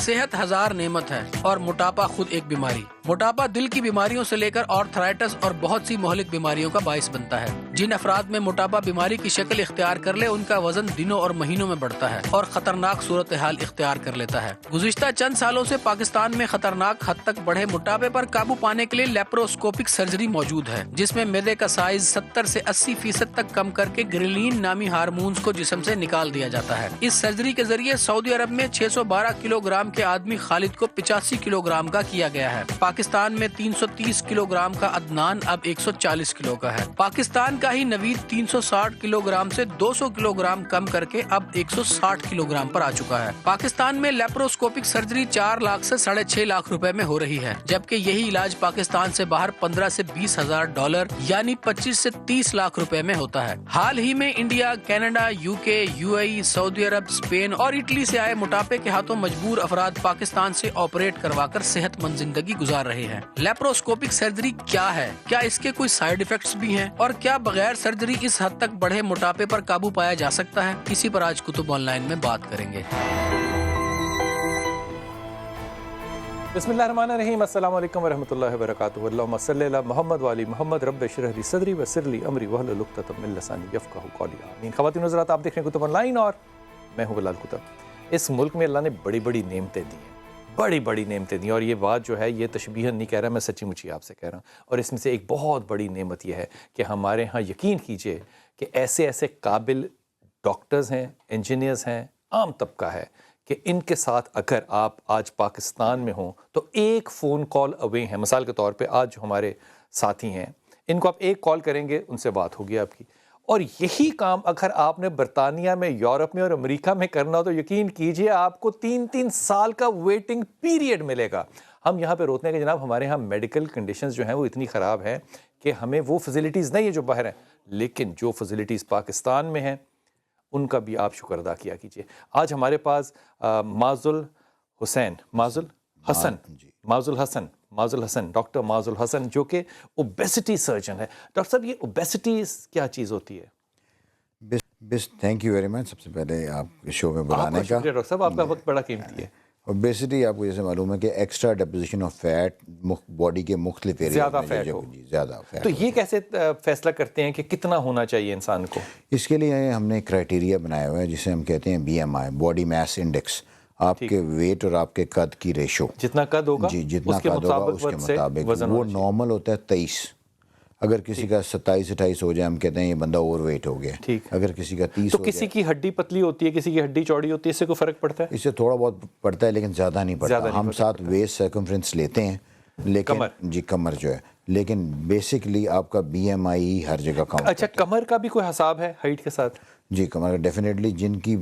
صحت ہزار نعمت ہے اور موٹاپا خود ایک بیماری۔ موٹاپا دل کی بیماریوں سے لے کر آرتھرائٹس اور بہت سی مہلک بیماریوں کا باعث بنتا ہے۔ جن افراد میں موٹاپا بیماری کی شکل اختیار کر لے ان کا وزن دنوں اور مہینوں میں بڑھتا ہے اور خطرناک صورتحال اختیار کر لیتا ہے۔ گزشتہ چند سالوں سے پاکستان میں خطرناک حد تک بڑھے موٹاپے پر قابو پانے کے لیے لیپروسکوپک سرجری موجود ہے، جس میں معدے کا سائز 70 سے 80% تک کم کر کے گریلین نامی ہارمونز کو جسم سے نکال دیا جاتا ہے۔ اس سرجری کے ذریعے سعودی عرب میں 612 کلو گرام کے آدمی خالد کو 85 کلو گرام کا کیا گیا ہے۔ پاکستان میں 330 کلو گرام کا عدنان اب 140 کلو کا ہے۔ پاکستان کا ہی نوید 360 کلو گرام سے 200 کلو گرام کم کر کے اب 160 کلو گرام پر آ چکا ہے۔ پاکستان میں لیپروسکوپک سرجری 4 لاکھ سے 6.5 لاکھ روپے میں ہو رہی ہے، جبکہ یہی علاج پاکستان سے باہر 15 سے 20 ہزار ڈالر یعنی 25 سے 30 لاکھ روپے میں ہوتا ہے۔ حال ہی میں انڈیا، کینیڈا، UK، UAE، سعودی عرب، اسپین اور اٹلی سے آئے موٹاپے کے ہاتھوں مجبور افراد پاکستان سے آپریٹ کروا کر صحت مند زندگی گزار رہے ہیں۔ لیپروسکوپک سرجری کیا ہے؟ کیا اس کے کوئی سائیڈ ایفیکٹس بھی ہیں؟ اور کیا بغیر سرجری اس حد تک بڑھے موٹاپے پر قابو پایا جا سکتا ہے؟ اسی پر آج کتب آن لائن میں بات کریں گے۔ بسم اللہ الرحمن الرحیم، السلام علیکم ورحمۃ اللہ وبرکاتہ۔ اللہم صلی علی محمد وعلی محمد، رب اشرح لی صدری ویسر لی امری واحلل عقدۃ من لسانی یفقہوا قولی، آمین۔ خواتین و حضرات، آپ دیکھ رہے ہیں کتب آن لائن اور میں ہوں بلال کتب۔ اس ملک میں اللہ نے بڑی بڑی نعمتیں دی ہیں، بڑی نعمتیں دی ہیں، اور یہ بات جو ہے یہ تشبیہاً نہیں کہہ رہا، میں سچی مچی آپ سے کہہ رہا ہوں۔ اور اس میں سے ایک بہت بڑی نعمت یہ ہے کہ ہمارے ہاں یقین کیجئے کہ ایسے قابل ڈاکٹرز ہیں، انجینئرز ہیں، عام طبقہ ہے کہ ان کے ساتھ اگر آپ آج پاکستان میں ہوں تو ایک فون کال اوے ہیں۔ مثال کے طور پہ آج جو ہمارے ساتھی ہیں، ان کو آپ ایک کال کریں گے، ان سے بات ہوگی آپ کی۔ اور یہی کام اگر آپ نے برطانیہ میں، یورپ میں اور امریکہ میں کرنا ہو تو یقین کیجئے آپ کو 3 سال کا ویٹنگ پیریڈ ملے گا۔ ہم یہاں پہ روکتے ہیں کہ جناب ہمارے ہاں میڈیکل کنڈیشنز جو ہیں وہ اتنی خراب ہیں کہ ہمیں وہ فیسلٹیز نہیں ہیں جو باہر ہیں، لیکن جو فیسلٹیز پاکستان میں ہیں ان کا بھی آپ شکر ادا کیا کیجئے۔ آج ہمارے پاس معاذ الحسن ڈاکٹر معاذ الحسن جو کہ اوبیسٹی سرجن ہے۔ ڈاکٹر صاحب، یہ اوبیسٹی کیا چیز ہوتی ہے؟ تھینک یو ویری مچ، سب سے پہلے آپ شو میں بلانے کا شکریہ ڈاکٹر صاحب، آپ کا وقت بڑا قیمتی ہے۔ اوبیسٹی آپ کو جیسے معلوم ہے کہ ایکسٹرا ڈیپوزیشن آف فیٹ باڈی کے مختلف ایریاز زیادہ میں فیٹ ہو، زیادہ فیٹ۔ تو یہ کیسے فیصلہ کرتے ہیں کہ کتنا ہونا چاہیے انسان کو؟ اس کے لیے ہم نے کرائٹیریا بنایا ہوا ہے جسے ہم کہتے ہیں BMI، باڈی میس انڈیکس، آپ کے ویٹ اور آپ کے قد کی ریشو۔ جتنا قد ہوگا جی، جتنا قد ہوگا اس کے مطابق وہ نارمل ہوتا ہے 23۔ اگر کسی کا 27-28 ہو جائے ہم کہتے ہیں یہ بندہ اوور ویٹ ہو گیا۔ اگر کسی کا 30 تو کسی کی ہڈی پتلی ہوتی ہے، کسی کی ہڈی چوڑی ہوتی ہے، اس سے کوئی فرق پڑتا ہے؟ اس سے تھوڑا بہت پڑتا ہے لیکن زیادہ نہیں پڑتا۔ ہم ساتھ ویسٹ سرکمفرنس لیتے ہیں، لیکن جی کمر جو ہے، لیکن بیسکلی آپ کا BMI ہر جگہ کاؤنٹ۔ اچھا، کمر کا بھی کوئی حساب ہے ہائٹ کے ساتھ؟ جی، کمر کا ڈیفینیٹلی، جن کی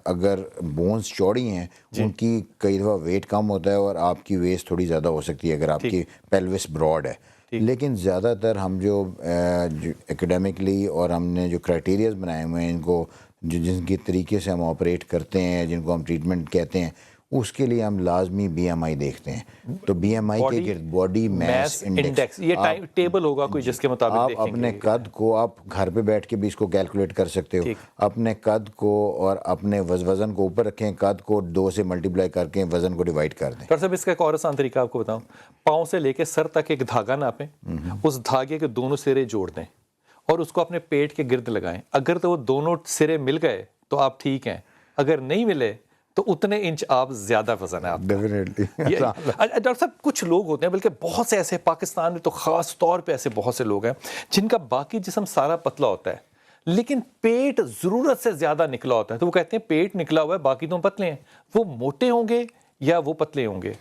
اگر بونز چوڑی ہیں ان کی کئی دفعہ ویٹ کم ہوتا ہے اور آپ کی ویسٹ تھوڑی زیادہ ہو سکتی ہے اگر آپ کی پیلوس براڈ ہے۔ لیکن زیادہ تر ہم جو ایکڈیمکلی اور ہم نے جو کرائٹیریاز بنائے ہوئے ہیں ان کو، جن کے طریقے سے ہم آپریٹ کرتے ہیں، جن کو ہم ٹریٹمنٹ کہتے ہیں، اس کے لیے ہم لازمی BMI دیکھتے ہیں۔ تو BMI کے گرد باڈی میس انڈیکس، یہ ٹیبل ہوگا کوئی جس کے مطابق آپ اپنے قد کو، آپ گھر پہ بیٹھ کے بھی اس کو کیلکولیٹ کر سکتے ہو، اپنے قد کو اور اپنے وزن کو اوپر رکھیں، قد کو 2 سے ملٹیپلائی کر کے وزن کو ڈیوائڈ کر دیں۔ ڈاکٹر صاحب، اس کا ایک اور آسان طریقہ آپ کو بتاؤں، پاؤں سے لے کے سر تک ایک دھاگا ناپیں، اس دھاگے کے دونوں سرے جوڑ دیں اور اس کو اپنے پیٹ کے گرد لگائیں۔ اگر تو وہ دونوں سرے مل گئے تو آپ ٹھیک ہیں، اگر نہیں ملے تو اتنے انچ آپ زیادہ وزن ہے آپ کا۔ ڈاکٹر صاحب، کچھ لوگ ہوتے ہیں، بلکہ بہت سے ایسے پاکستان میں تو خاص طور پہ ایسے بہت سے لوگ ہیں جن کا باقی جسم سارا پتلا ہوتا ہے لیکن پیٹ ضرورت سے زیادہ نکلا ہوتا ہے، تو وہ کہتے ہیں پیٹ نکلا ہوا ہے باقی تو پتلے ہیں۔ وہ موٹے ہوں گے یا وہ پتلے ہوں گے؟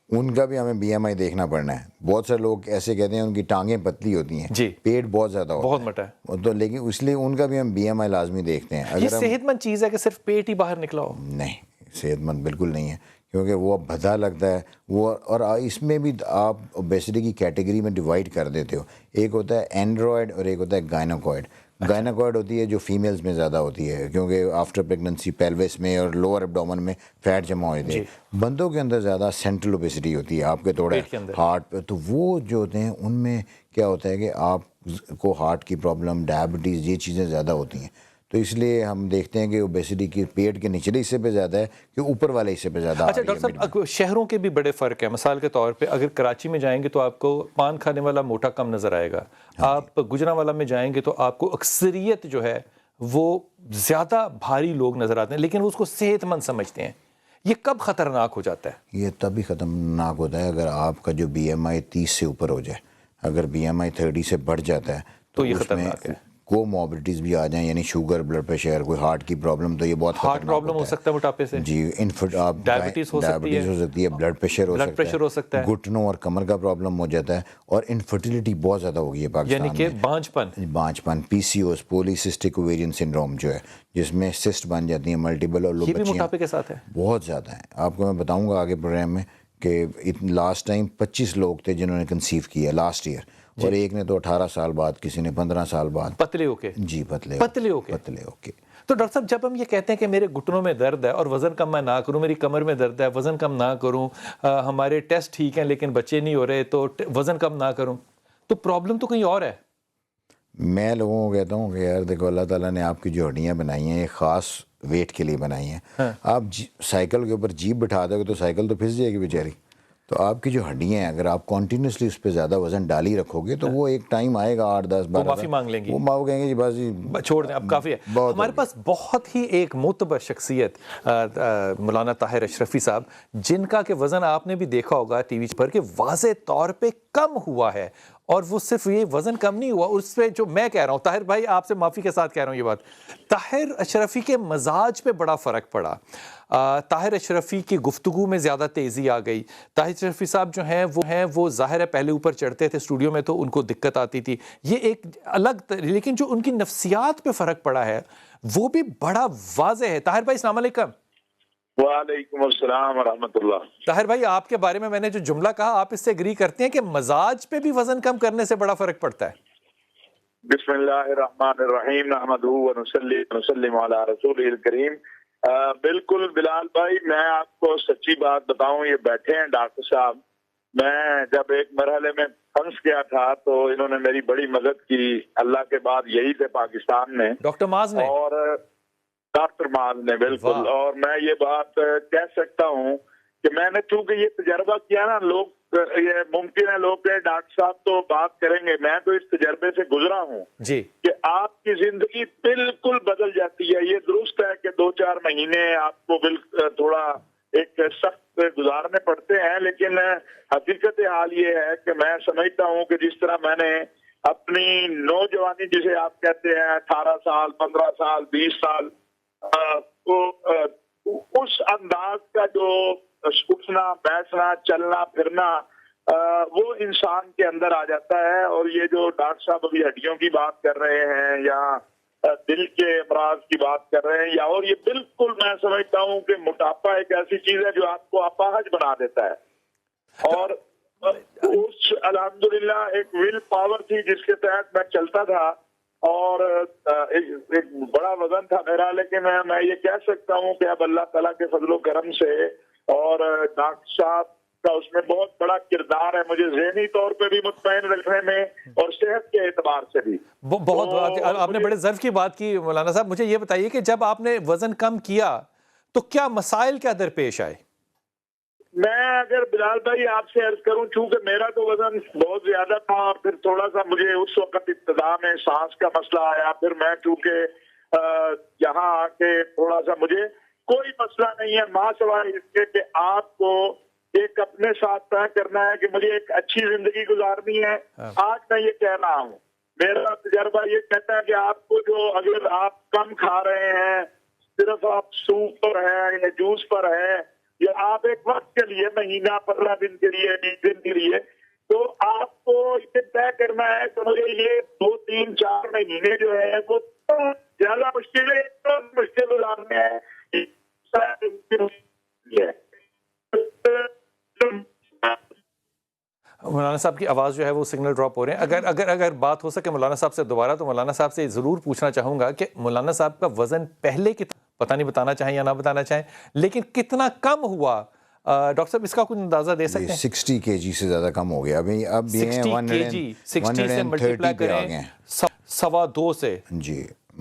ان کا بھی ہمیں BMI دیکھنا پڑنا ہے۔ بہت سے لوگ ایسے کہتے ہیں ان کی ٹانگیں پتلی ہوتی ہیں، پیٹ بہت زیادہ ہوتا ہے، بہت موٹا ہے، تو لیکن اس لیے ان کا بھی ہم BMI لازمی دیکھتے ہیں۔ یہ صحت مند چیز ہے کہ صرف پیٹ ہی باہر نکلا ہو؟ نہیں، صحت مند بالکل نہیں ہے، کیونکہ وہ بھدا لگتا ہے وہ، اور اس میں بھی آپ اوبیسٹی کی کیٹیگری میں ڈیوائڈ کر دیتے ہو۔ ایک ہوتا ہے اینڈرائڈ اور ایک ہوتا ہے گائنوکوائڈ۔ گائنوکوائڈ ہوتی ہے جو فیمیلز میں زیادہ ہوتی ہے، کیونکہ آفٹر پریگننسی پیلوس میں اور لوور ایبڈومن میں فیٹ جمع ہوتے ہیں۔ بندوں کے اندر زیادہ سینٹرل اوبیسٹی ہوتی ہے، آپ کے تھوڑے ہارٹ پہ، تو وہ جو ہوتے ہیں ان میں کیا ہوتا ہے کہ آپ کو ہارٹ کی پرابلم، ڈائبٹیز، یہ چیزیں زیادہ ہوتی ہیں۔ تو اس لیے ہم دیکھتے ہیں کہ اوبیسٹی کی پیٹ کے نچلے حصے پہ زیادہ ہے کہ اوپر والے حصے پہ زیادہ. اچھا ڈاکٹر صاحب، شہروں کے بھی بڑے فرق ہیں. مثال کے طور پہ اگر کراچی میں جائیں گے تو آپ کو پان کھانے والا موٹا کم نظر آئے گا. آپ گجرانوالہ میں جائیں گے تو آپ کو اکثریت جو ہے وہ زیادہ بھاری لوگ نظر آتے ہیں، لیکن وہ اس کو صحت مند سمجھتے ہیں. یہ کب خطرناک ہو جاتا ہے؟ یہ تبھی خطرناک ہوتا ہے اگر آپ کا جو بی ایم آئی 30 سے اوپر ہو جائے. اگر بی ایم آئی 30 سے بڑھ جاتا ہے تو یہ اس میں خطرناک ہے. کو موبلٹیز بھی آ جائیں، یعنی شوگر، بلڈ پریشر، کوئی ہارٹ کی پرابلم، تو یہ بہت ہارٹ پرابلم ہو سکتا ہے موٹاپے سے. جی. ڈائبٹیز ہو سکتی ہے، بلڈ پریشر ہو سکتا ہے، گھٹنوں اور کمر کا پرابلم ہو جاتا ہے. اور انفرٹیلیٹی بہت زیادہ ہو گئی ہے پاکستان یعنی کہ بانجپن، پی سی اوز، پولی سسٹک اوویرین سنڈروم جو ہے، جس میں سسٹ بن جاتی ہیں ملٹیپل، اور لوگ یہ بھی موٹاپے کے ساتھ ہے. بہت زیادہ ہیں. آپ کو میں بتاؤں گا آگے پروگرام میں کہ لاسٹ ٹائم 25 لوگ تھے جنہوں نے کنسیو کیا لاسٹ ایئر، اور ایک نے تو 18 سال بعد، کسی نے 15 سال بعد. پتلے ہو کے. جی پتلے ہو کے. تو ڈاکٹر صاحب جب ہم یہ کہتے ہیں کہ میرے گھٹنوں میں درد ہے اور وزن کم میں نہ کروں، میری کمر میں درد ہے وزن کم نہ کروں، ہمارے ٹیسٹ ٹھیک ہیں لیکن بچے نہیں ہو رہے تو وزن کم نہ کروں، تو پرابلم تو کہیں اور ہے. میں لوگوں کو کہتا ہوں کہ یار دیکھو، اللہ تعالیٰ نے آپ کی جو ہڈیاں بنائی ہیں یہ خاص ویٹ کے لیے بنائی ہیں. آپ سائیکل کے اوپر جیپ بٹھا دو گے تو سائیکل تو پھس جائے گی بیچاری. تو آپ کی جو ہڈیاں ہیں اگر آپ کنٹینیوسلی اس پہ زیادہ وزن ڈالی رکھو گے تو وہ ایک ٹائم آئے گا 8-10 12 معافی مانگ لیں گی، وہ ماں کہیں گے جی بس جی چھوڑ دیں اب کافی ہے. ہمارے پاس بہت ہی ایک معتبر شخصیت مولانا طاہر اشرفی صاحب، جن کا کہ وزن آپ نے بھی دیکھا ہوگا ٹی وی پر کہ واضح طور پہ کم ہوا ہے. اور وہ صرف یہ وزن کم نہیں ہوا، اس پہ جو میں کہہ رہا ہوں، طاہر بھائی آپ سے معافی کے ساتھ کہہ رہا ہوں یہ بات، طاہر اشرفی کے مزاج پہ بڑا فرق پڑا. طاہر اشرفی کی گفتگو میں زیادہ تیزی آ گئی. طاہر اشرفی صاحب جو ہیں وہ ظاہر ہے پہلے اوپر چڑھتے تھے اسٹوڈیو میں تو ان کو دقت آتی تھی، یہ ایک الگ، لیکن جو ان کی نفسیات پہ فرق پڑا ہے وہ بھی بڑا واضح ہے. طاہر بھائی السلام علیکم. وعلیکم السلام ورحمۃ اللہ. طاہر بھائی آپ کے بارے میں نے جو جملہ کہا آپ اس سے اگری کرتے ہیں کہ مزاج پہ بھی وزن کم کرنے سے بڑا فرق پڑتا ہے؟ بسم اللہ الرحمن الرحیم، نحمدہ ونصلی ونسلم علی رسولہ الکریم. بالکل بلال بھائی، میں آپ کو سچی بات بتاؤں، یہ بیٹھے ہیں ڈاکٹر صاحب، میں جب ایک مرحلے میں پھنس گیا تھا تو انہوں نے میری بڑی مدد کی. اللہ کے بعد یہی تھے پاکستان میں، ڈاکٹر معاذ نے، اور ڈاکٹر معاذ نے بالکل. اور میں یہ بات کہہ سکتا ہوں کہ میں نے چونکہ یہ تجربہ کیا نا، لوگ یہ ممکن ہے لوگ کہ ڈاکٹر صاحب تو بات کریں گے، میں تو اس تجربے سے گزرا ہوں جی، کہ آپ کی زندگی بالکل بدل جاتی ہے. یہ درست ہے کہ 2-4 مہینے آپ کو تھوڑا ایک سخت گزارنے پڑتے ہیں، لیکن حقیقت حال یہ ہے کہ میں سمجھتا ہوں کہ جس طرح میں نے اپنی نوجوانی، جسے آپ کہتے ہیں 18 سال 15 سال 20 سال، اس انداز کا جو اٹھنا بیٹھنا چلنا پھرنا وہ انسان کے اندر آ جاتا ہے. اور یہ جو ڈاکٹر صاحب ابھی ہڈیوں کی بات کر رہے ہیں یا دل کے امراض کی بات کر رہے ہیں، یا اور یہ بالکل میں سمجھتا ہوں کہ موٹاپا ایک ایسی چیز ہے جو آپ کو اپاہج بنا دیتا ہے. اور اس الحمدللہ ایک ول پاور تھی جس کے تحت میں چلتا تھا، اور ایک بڑا وزن تھا میرا، لیکن میں یہ کہہ سکتا ہوں کہ اب اللہ تعالیٰ کے فضل و کرم سے اور ڈاکٹر صاحب کا اس میں بہت بڑا کردار ہے مجھے ذہنی طور پہ بھی مطمئن رکھنے میں اور صحت کے اعتبار سے بھی. بہت آپ نے بڑے ظرف کی بات کی مولانا صاحب. مجھے یہ بتائیے کہ جب آپ نے وزن کم کیا تو کیا مسائل کیا درپیش آئے؟ میں اگر بلال بھائی آپ سے عرض کروں، چونکہ میرا تو وزن بہت زیادہ تھا، پھر تھوڑا سا مجھے اس وقت ابتدا میں سانس کا مسئلہ آیا، پھر میں چونکہ یہاں آ کے تھوڑا سا مجھے کوئی مسئلہ نہیں ہے ماں سوائے اس کے کہ آپ کو ایک اپنے ساتھ طے کرنا ہے کہ مجھے ایک اچھی زندگی گزارنی ہے. آج میں یہ کہہ رہا ہوں، میرا تجربہ یہ کہتا ہے کہ آپ کو جو اگر آپ کم کھا رہے ہیں، صرف آپ سوپ پر ہیں یا جوس پر ہیں، یا آپ ایک وقت کے لیے مہینہ 15 دن کے لیے 20 دن کے لیے، تو آپ کو یہ طے کرنا ہے کہ مجھے یہ 2-3-4 مہینے جو ہے وہ زیادہ مشکل گزارنے ہیں. مولانا صاحب کی آواز جو ہے وہ سگنل ڈراپ ہو رہے ہیں. اگر بات ہو سکے مولانا صاحب سے دوبارہ، تو مولانا صاحب سے ضرور پوچھنا چاہوں گا کہ مولانا صاحب کا وزن پہلے کتنا، پتہ نہیں بتانا چاہیں یا نہ بتانا چاہیں، لیکن کتنا کم ہوا؟ ڈاکٹر صاحب اس کا کچھ اندازہ دے سکتے ہیں؟ 60 kg سے زیادہ کم ہو گیا. اب 60 kg 60 سے ملٹیپلائی کریں 2.25 سے. جی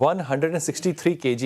163 kg,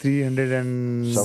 300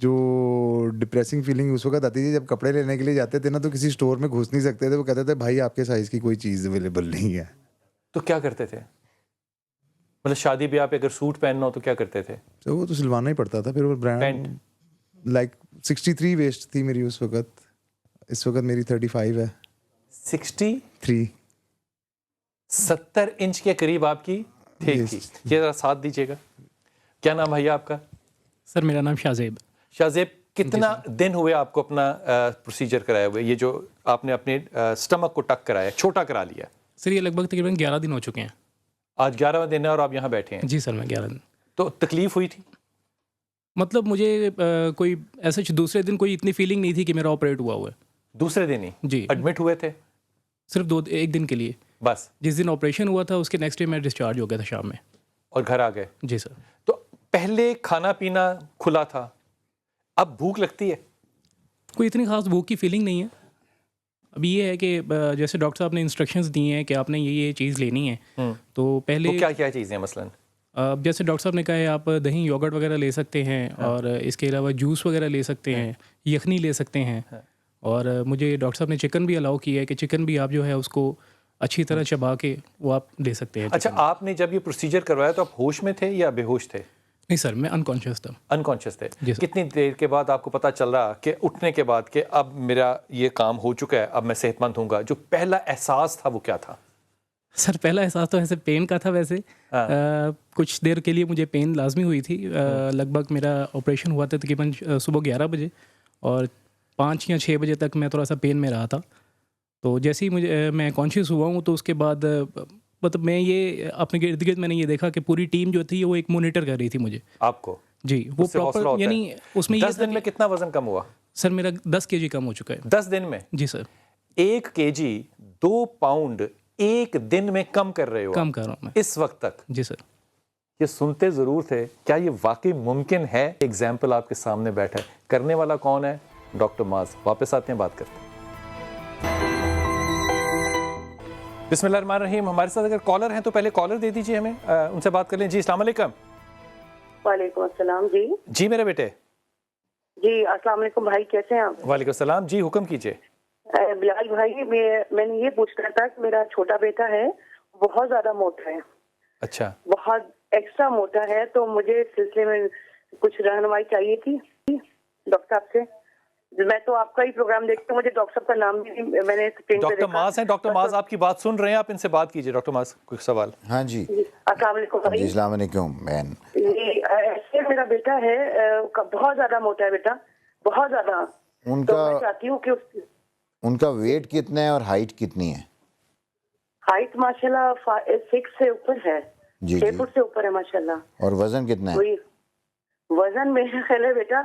جو ڈپریسنگ فیلنگ اس وقت آتی تھی جب کپڑے لینے کے لیے جاتے تھے نا تو کسی اسٹور میں گھس نہیں سکتے تھے, وہ کہتے تھے بھائی آپ کے سائز کی کوئی چیز اویلیبل نہیں ہے. تو کیا کرتے تھے؟ مطلب شادی بیاہ پہ اگر سوٹ پہننا ہو تو کیا کرتے تھے؟ تو وہ تو سلوانا ہی پڑتا تھا. پھر وہ برانڈ لائک 63 ویسٹ تھی میری اس وقت, اس وقت میری 35 ہے. 63 70 انچ کے قریب آپ کی تھی. یہ ذرا ساتھ دیجیے گا. کیا نام ہے آپ کا؟ سر میرا نام شاہزیب. شاہزیب, کتنا دن ہوئے آپ کو اپنا پروسیجر کرائے ہوئے, یہ جو آپ نے اپنے سٹمک کو ٹک کرایا, چھوٹا کرا لیا؟ سر یہ لگ بھگ تقریباً 11 دن ہو چکے ہیں. آج 11واں دن ہے اور آپ یہاں بیٹھے ہیں؟ جی سر میں 11 دن. تو تکلیف ہوئی تھی؟ مطلب مجھے کوئی ایسا دوسرے دن کوئی اتنی فیلنگ نہیں تھی کہ میرا آپریٹ ہوا ہے. دوسرے دن ہی جی ایڈمٹ ہوئے تھے؟ صرف ایک دن کے لیے بس. جس دن آپریشن ہوا تھا اس کے نیکسٹ ڈے میں ڈسچارج ہو گیا تھا شام میں اور گھر آ گئے؟ جی سر. تو پہلے کھانا پینا کھلا تھا, اب بھوک لگتی ہے؟ کوئی اتنی خاص بھوک کی فیلنگ نہیں ہے. اب یہ ہے کہ جیسے ڈاکٹر صاحب نے انسٹرکشنز دی ہیں کہ آپ نے یہ چیز لینی ہے, تو پہلے کیا کیا چیزیں مثلاً؟ جیسے ڈاکٹر صاحب نے کہا ہے آپ دہی یوگرٹ وغیرہ لے سکتے ہیں, اور اس کے علاوہ جوس وغیرہ لے سکتے ہیں, یخنی لے سکتے ہیں, اور مجھے ڈاکٹر صاحب نے چکن بھی الاؤ کیا ہے کہ چکن بھی آپ جو ہے اس کو اچھی طرح چبا کے وہ آپ لے سکتے ہیں. اچھا, آپ نے جب یہ پروسیجر کروایا تو آپ ہوش میں تھے یا بے ہوش تھے؟ نہیں سر میں انکانشیس تھا. انکانشیس تھے. جی سر. کتنی دیر کے بعد آپ کو پتہ چل رہا کہ اٹھنے کے بعد کہ اب میرا یہ کام ہو چکا ہے, اب میں صحت مند ہوں گا؟ جو پہلا احساس تھا وہ کیا تھا؟ سر پہلا احساس تو ایسے پین کا تھا. ویسے کچھ دیر کے لیے مجھے پین لازمی ہوئی تھی. لگ بھگ میرا آپریشن ہوا تھا تقریباً صبح 11 بجے, اور 5 یا 6 بجے تک میں تھوڑا سا پین میں رہا تھا. تو جیسے ہی میں کانشیس ہوا ہوں تو اس کے بعد مطلب میں یہ اپنے ارد گرد میں نے یہ دیکھا کہ پوری ٹیم جو تھی وہ ایک مانیٹر کر رہی تھی مجھے. آپ کو؟ جی وہ پراپر, یعنی اس میں 10 دن میں کتنا وزن کم ہوا؟ سر میرا 10 kg کم ہو چکا ہے 10 دن میں. جی سر. 1 kg 2 پاؤنڈ ایک دن میں کم کر رہے ہو؟ کم کر رہا ہوں میں اس وقت تک. جی سر. یہ سنتے ضرور تھے, کیا یہ واقعی ممکن ہے؟ ایگزامپل آپ کے سامنے بیٹھا ہے. کرنے والا کون ہے؟ ڈاکٹر معاذ. واپس آتے ہیں, بات کرتے ہیں. بسم اللہ الرحمن الرحیم. ہمارے ساتھ اگر کالر ہیں تو پہلے کالر دے دیجیے ہمیں, ان سے بات کر لیں. جی السلام علیکم. وعلیکم السلام. جی میرے بیٹے. جی السلام علیکم بھائی, کیسے ہیں آپ؟ وعلیکم السلام. جی حکم کیجیے. بلال بھائی, میں نے یہ پوچھنا تھا کہ میرا چھوٹا بیٹا ہے, بہت زیادہ موٹا ہے. اچھا. بہت ایکسٹرا موٹا ہے, تو مجھے اس سلسلے میں کچھ رہنمائی چاہیے تھی ڈاکٹر صاحب سے. میں تو آپ کا ہی پروگرام دیکھتا ہوں, مجھے ڈاکٹر صاحب کا نام بھی میں نے ڈاکٹر معاذ ہیں. ڈاکٹر معاذ آپ کی بات سن رہے ہیں, آپ ان سے بات کیجیے. ڈاکٹر معاذ کوئی سوال؟ ہاں جی. السلام علیکم بھائی. جی السلام علیکم بہن. ایسے میرا بیٹا ہے, بہت زیادہ موٹا ہے بیٹا, بہت زیادہ. ان تو کا میں چاہتی ہوں کہ ان کا ویٹ کتنا ہے اور ہائٹ کتنی ہے؟ ہائٹ ماشاءاللہ 6 سے اوپر ہے. جی 6 فٹ سے اوپر ہے ماشاءاللہ. اور وزن کتنا ہے؟ وزن میرا خیال ہے بیٹا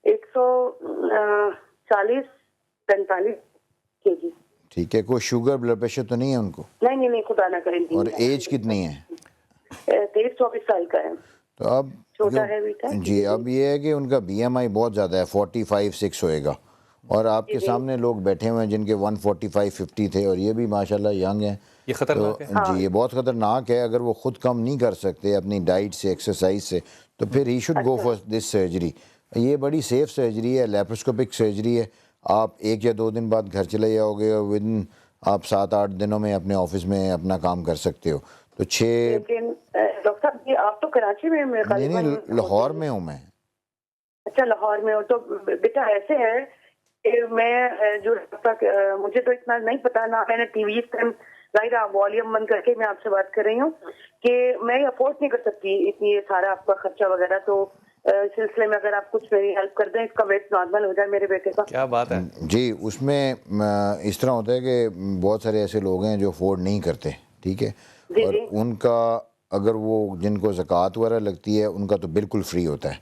140-45 kg. ٹھیک ہے. کوئی شوگر بلڈ پریشر تو نہیں ہے ان کو؟ نہیں خدا نہ کرے. اور ایج کتنی ہے؟ 23-24 سال کا ہے. تو اب چھوٹا ہے بیٹا. جی اب یہ ہے کہ ان کا بی ایم آئی بہت زیادہ ہے, 45-6 ہوئے گا, اور آپ کے سامنے لوگ بیٹھے ہوئے ہیں جن کے 145-50 تھے, اور یہ بھی ماشاءاللہ ینگ ہیں. یہ خطرناک ہے. جی یہ بہت خطرناک ہے. اگر وہ خود کم نہیں کر سکتے اپنی ڈائٹ سے, ایکسرسائز سے, تو پھر he should go for this surgery. یہ بڑی سیف سرجری ہے, لیپروسکوپک سرجری ہے. آپ 1 یا 2 دن بعد گھر چلے جاؤ گے, اور ودن آپ 7-8 دنوں میں اپنے آفس میں اپنا کام کر سکتے ہو. تو 6 لیکن ڈاکٹر صاحب یہ آپ تو کراچی میں نہیں لاہور میں ہوں میں. اچھا لاہور میں ہو. تو بیٹا ایسے ہے کہ میں جو مجھے تو اتنا نہیں پتا, نہ میں نے ٹی وی ظاہر والیوم بند کر کے میں آپ سے بات کر رہی ہوں کہ میں افورڈ نہیں کر سکتی اتنی سارا آپ کا خرچہ وغیرہ. تو سلسلے میں اگر آپ کچھ میری ہیلپ کر دیں, اس کا ویٹ نارمل ہو جائے میرے بیٹے کا. کیا بات ہے. جی اس میں اس طرح ہوتا ہے کہ بہت سارے ایسے لوگ ہیں جو افورڈ نہیں کرتے, ٹھیک ہے, اور ان کا اگر وہ جن کو زکوٰۃ وغیرہ لگتی ہے ان کا تو بالکل فری ہوتا ہے,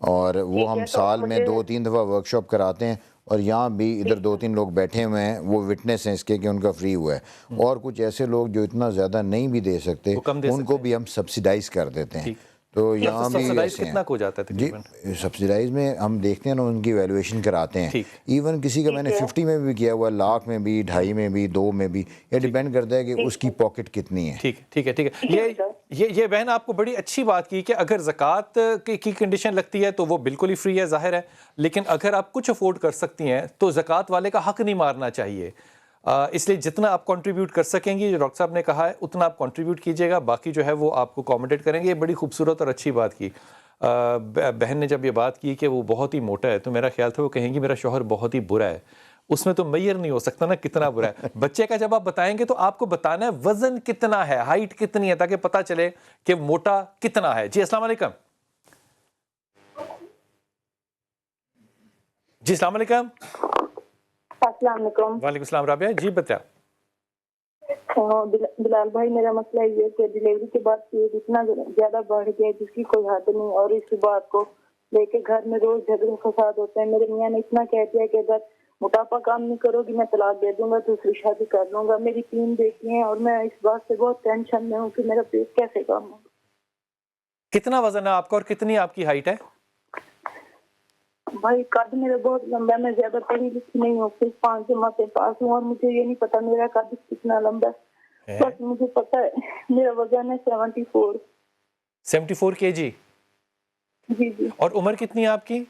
اور وہ ہم سال میں 2-3 دفعہ ورک شاپ کراتے ہیں, اور یہاں بھی ادھر 2-3 لوگ بیٹھے ہوئے ہیں, وہ وٹنس ہیں اس کے کہ ان کا فری ہوا ہے. اور کچھ ایسے لوگ جو اتنا زیادہ نہیں بھی دے سکتے ان کو بھی ہم سبسیڈائز کر دیتے ہیں. تو یہاں بھی کتنا ہو جاتا ہے جی سبسیڈائز میں ہم دیکھتے ہیں نا, ان کی ویلیویشن کراتے ہیں. ایون کسی کا میں نے 50 میں بھی کیا ہوا, 1,00,000 میں بھی, 2.5 میں بھی, 2 میں بھی, یہ ڈیپینڈ کرتا ہے کہ اس کی پاکٹ کتنی ہے. ٹھیک ہے. یہ یہ بہن آپ کو بڑی اچھی بات کی کہ اگر زکوٰۃ کی کنڈیشن لگتی ہے تو وہ بالکل ہی فری ہے، ظاہر ہے، لیکن اگر آپ کچھ افورڈ کر سکتی ہیں تو زکوٰۃ والے کا حق نہیں مارنا چاہیے. اس لیے جتنا آپ کنٹریبیوٹ کر سکیں گی، جو ڈاکٹر صاحب نے کہا ہے اتنا آپ کنٹریبیوٹ کیجیے گا، باقی جو ہے وہ آپ کو اکوموڈیٹ کریں گے. یہ بڑی خوبصورت اور اچھی بات کی. بہن نے جب یہ بات کی کہ وہ بہت ہی موٹا ہے تو میرا خیال تھا وہ کہیں گی میرا شوہر بہت ہی برا ہے. اس میں تو میئر نہیں ہو سکتا نا کتنا برا ہے. بچے کا جب آپ بتائیں گے تو آپ کو بتانا ہے وزن کتنا ہے، ہائٹ کتنی ہے، تاکہ پتہ چلے کہ موٹا کتنا ہے. جی السلام علیکم. جی السلام علیکم. السلام علیکم. وعلیکم السلام رابعہ. جی بتا. بلال بھائی میرا مسئلہ یہ ہے کہ ڈلیوری کے بعد پیٹ اتنا زیادہ بڑھ گیا جس کی کوئی حد نہیں، اور اس بات کو لے کے گھر میں روز جھگڑے فساد ہوتے ہیں. میرے میاں نے اتنا کہہ دیا کہ اگر موٹاپا کام نہیں کرو گی میں طلاق دے دوں گا، دوسری شادی کر لوں گا. میری 3 بیٹی ہیں اور میں اس بات سے بہت ٹینشن میں ہوں کہ میرا پیٹ کیسے کام ہوگا. کتنا وزن ہے آپ کا اور کتنی آپ کی ہائٹ ہے؟ بھائی قد میرا بہت لمبا ہے، میں زیادہ پڑھی لکھی نہیں ہوں، صرف 5 جماعتیں پاس ہوں، اور مجھے یہ نہیں پتا میرا قد کتنا لمبا ہے. بس مجھے پتا ہے میرا وزن ہے 74 kg. جی جی. اور عمر کتنی ہے آپ کی؟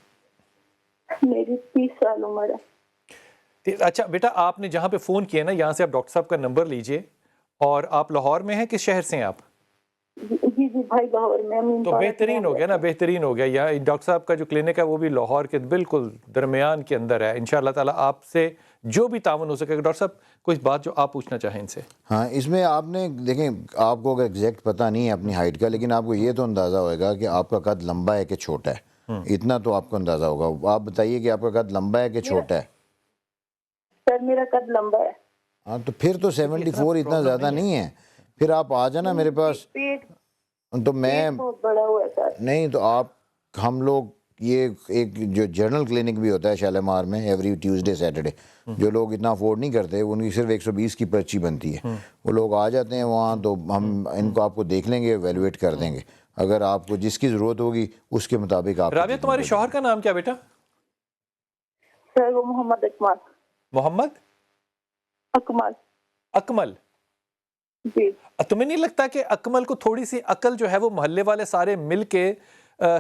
میری 30 سال عمر ہے. اچھا بیٹا، آپ نے جہاں پہ فون کیا نا یہاں سے آپ ڈاکٹر صاحب کا نمبر لیجئے. اور آپ لاہور میں ہیں، کس شہر سے ہیں آپ؟ جی جی بھائی لاہور میں. تو بہترین ہو گیا نا، بہترین ہو گیا. یہاں ڈاکٹر صاحب کا جو کلینک ہے وہ بھی لاہور کے بالکل درمیان کے اندر ہے. انشاءاللہ تعالیٰ آپ سے جو بھی تعاون ہو سکے. ڈاکٹر صاحب کوئی بات جو آپ پوچھنا چاہیں ان سے؟ ہاں، اس میں آپ نے دیکھیں، آپ کو اگر ایگزیکٹ پتہ نہیں ہے اپنی ہائٹ کا، لیکن آپ کو یہ تو اندازہ ہوئے گا کہ آپ کا قد لمبا ہے کہ چھوٹا ہے. اتنا تو آپ کو اندازہ ہوگا. آپ بتائیے کہ آپ کا قد لمبا ہے کہ چھوٹا ہے؟ سر میرا قد لمبا ہے. ہاں تو پھر تو 74 اتنا زیادہ نہیں ہے. پھر آپ آ جانا میرے پاس. تو میں بہت بڑا ہوا ہے سر. نہیں تو آپ، ہم لوگ یہ ایک جو جنرل کلینک بھی ہوتا ہے شالیمار میں ایوری ٹیوزڈے سیٹرڈے، جو لوگ اتنا افورڈ نہیں کرتے ان کی صرف 120 کی پرچی بنتی ہے. وہ لوگ آ جاتے ہیں وہاں، تو ہم ان کو آپ کو دیکھ لیں گے، ایویلویٹ کر دیں گے. اگر آپ کو جس کی ضرورت ہوگی اس کے مطابق آپ. رابعہ تمہارے شوہر کا نام کیا بیٹا؟ سر وہ محمد اکمل. محمد اکمل. اکمل. جی. تمہیں نہیں لگتا کہ اکمل کو تھوڑی سی عقل جو ہے وہ محلے والے سارے مل کے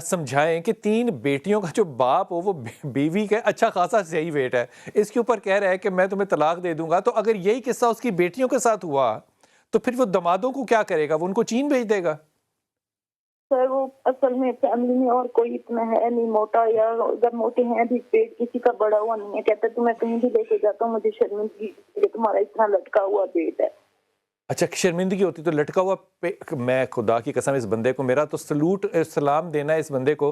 سمجھائیں کہ 3 بیٹیوں کا جو باپ ہو وہ بیوی کا اچھا خاصا صحیح ویٹ ہے، اس کے اوپر کہہ رہا ہے کہ میں تمہیں طلاق دے دوں گا. تو اگر یہی قصہ اس کی بیٹیوں کے ساتھ ہوا تو پھر وہ دمادوں کو کیا کرے گا؟ وہ ان کو چین بھیج دے گا. سر وہ اصل میں فیملی میں اور کوئی اتنا ہے نہیں موٹا، یا اگر موٹے ہیں بھی پیٹ کسی کا بڑا ہوا نہیں ہے. کہتا تو میں کہیں بھی لے کے جاتا ہوں مجھے شرمندگی کہ تمہارا اتنا لٹکا ہوا پیٹ ہے. اچھا شرمندگی ہوتی تو لٹکا ہوا میں خدا کی قسم اس بندے کو، میرا تو سلوٹ سلام دینا ہے اس بندے کو.